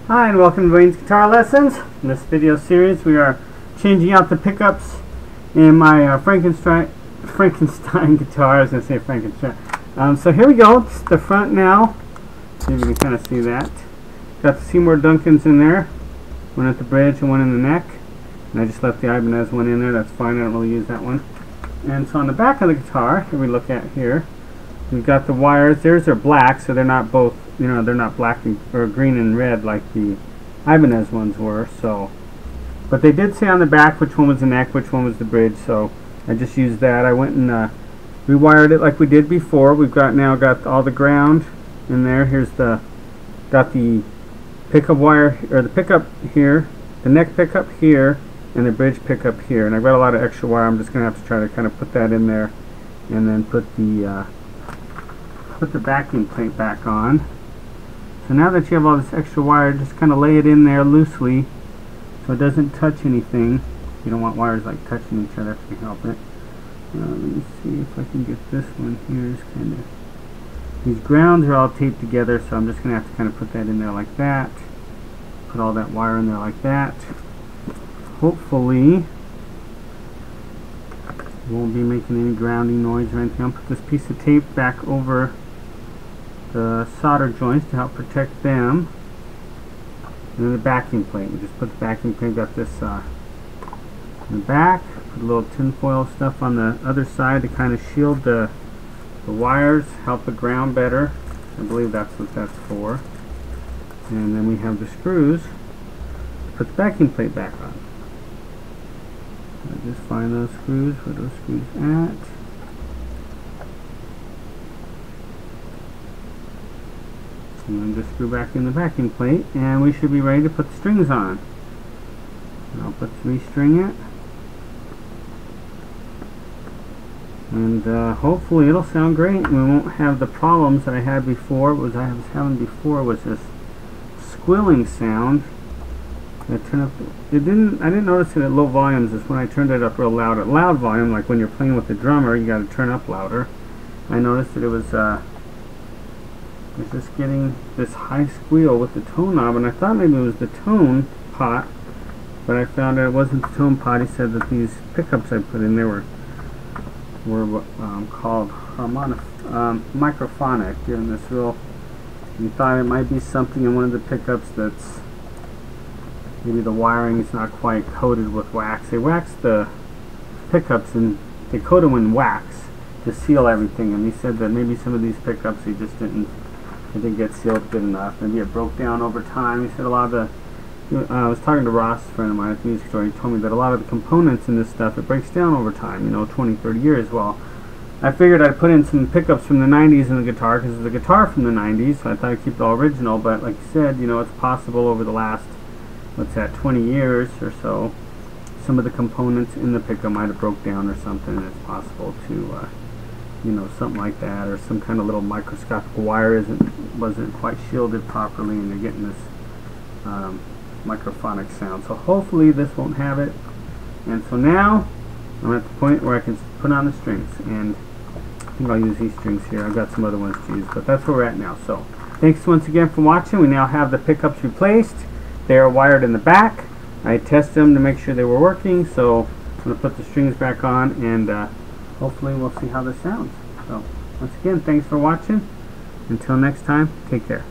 Hi and welcome to Wayne's Guitar Lessons. In this video series we are changing out the pickups in my Frankenstein guitar. I was going to say Frankenstein. So here we go. It's the front now. See if you can kind of see that. Got the Seymour Duncans in there. One at the bridge and one in the neck. And I just left the Ibanez one in there. That's fine. I don't really use that one. And so on the back of the guitar, here we look at here, we've got the wires. Theirs are black, so they're not both, they're not black or green and red like the Ibanez ones were. So, but they did say on the back which one was the neck, which one was the bridge. So I just used that. I went and rewired it like we did before. We've now got all the ground in there. Here's got the pickup wire, or the pickup here, the neck pickup here, and the bridge pickup here. And I've got a lot of extra wire. I'm just going to have to try to kind of put that in there, and then put the backing plate back on. So now that you have all this extra wire, just kind of lay it in there loosely so it doesn't touch anything. You don't want wires like touching each other if you can help it. Let me see if I can get this one here. It's kind of, these grounds are all taped together, so I'm just going to have to kind of put that in there like that. Put all that wire in there like that. Hopefully it won't be making any grounding noise or anything. I'll put this piece of tape back over the solder joints to help protect them. And then the backing plate. We just put the backing plate, got this in the back. Put a little tin foil stuff on the other side to kind of shield the wires, help the ground better. I believe that's what that's for. And then we have the screws to put the backing plate back on. I just find those screws, where those screws at. And then just screw back in the backing plate, and we should be ready to put the strings on. And I'll restring it. And hopefully it'll sound great, and we won't have the problems that I had before. What I was having before was this squealing sound. I didn't notice it at low volumes. It's when I turned it up real loud. At loud volume, like when you're playing with the drummer, you got to turn up louder. I noticed that it was just getting this high squeal with the tone knob, and I thought maybe it was the tone pot, but I found out it wasn't the tone pot. He said that these pickups I put in there were called microphonic. Giving this real, you thought it might be something in one of the pickups that's maybe the wiring is not quite coated with wax. They wax the pickups and they coat them in wax to seal everything, and he said that maybe some of these pickups they didn't get sealed good enough. Maybe it broke down over time. He said a lot of the, I was talking to Ross, a friend of mine at the music store, he told me that a lot of the components in this stuff, it breaks down over time, 20, 30 years. Well, I figured I'd put in some pickups from the 90s in the guitar, because it's a guitar from the 90s, so I thought I'd keep it all original, but like you said, it's possible over the last, 20 years or so, some of the components in the pickup might have broke down or something, and it's possible to, something like that, or some kind of little microscopic wire wasn't quite shielded properly, and you're getting this microphonic sound. So hopefully this won't have it. And so now I'm at the point where I can put on the strings, and I think I'll use these strings here. I've got some other ones to use, but that's where we're at now. So thanks once again for watching. We now have the pickups replaced. They are wired in the back. I tested them to make sure they were working, so I'm going to put the strings back on, and hopefully we'll see how this sounds. So once again, thanks for watching. Until next time, take care.